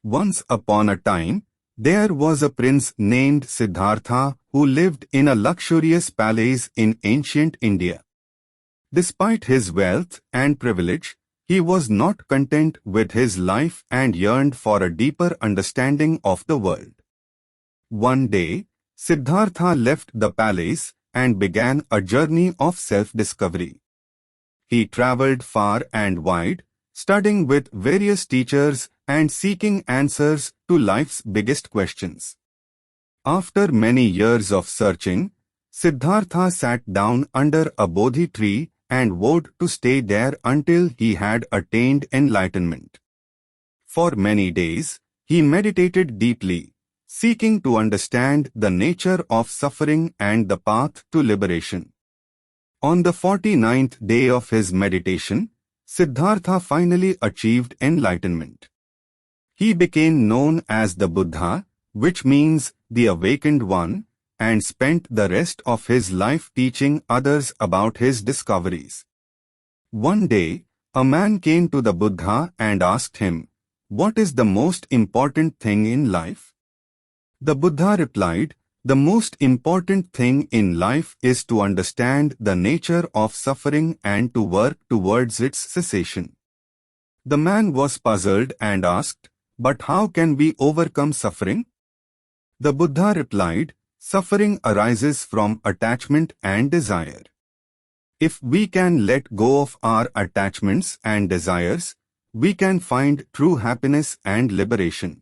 Once upon a time, there was a prince named Siddhartha who lived in a luxurious palace in ancient India. Despite his wealth and privilege, he was not content with his life and yearned for a deeper understanding of the world. One day, Siddhartha left the palace and began a journey of self-discovery. He traveled far and wide, studying with various teachers and seeking answers to life's biggest questions. After many years of searching, Siddhartha sat down under a Bodhi tree and vowed to stay there until he had attained enlightenment. For many days, he meditated deeply, seeking to understand the nature of suffering and the path to liberation. On the 49th day of his meditation, Siddhartha finally achieved enlightenment. He became known as the Buddha, which means the awakened one, and spent the rest of his life teaching others about his discoveries. One day, a man came to the Buddha and asked him, "What is the most important thing in life?" The Buddha replied, "The most important thing in life is to understand the nature of suffering and to work towards its cessation." The man was puzzled and asked, "But how can we overcome suffering?" The Buddha replied, "Suffering arises from attachment and desire. If we can let go of our attachments and desires, we can find true happiness and liberation."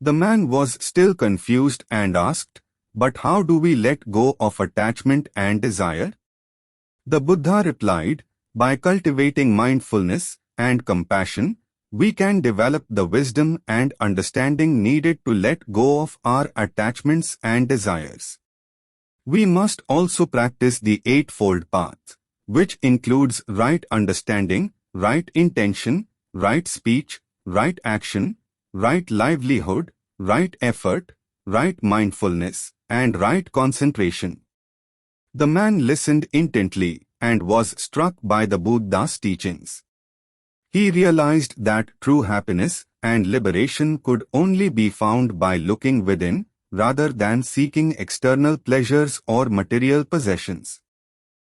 The man was still confused and asked, "But how do we let go of attachment and desire?" The Buddha replied, "By cultivating mindfulness and compassion, we can develop the wisdom and understanding needed to let go of our attachments and desires." We must also practice the Eightfold Path, which includes right understanding, right intention, right speech, right action, right livelihood, right effort, right mindfulness, and right concentration. The man listened intently and was struck by the Buddha's teachings. He realized that true happiness and liberation could only be found by looking within, rather than seeking external pleasures or material possessions.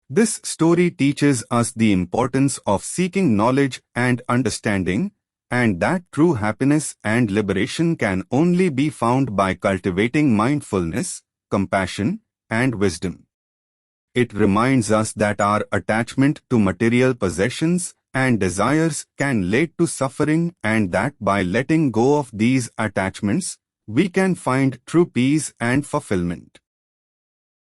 This story teaches us the importance of seeking knowledge and understanding, and that true happiness and liberation can only be found by cultivating mindfulness, compassion, and wisdom. It reminds us that our attachment to material possessions and desires can lead to suffering, and that by letting go of these attachments, we can find true peace and fulfillment.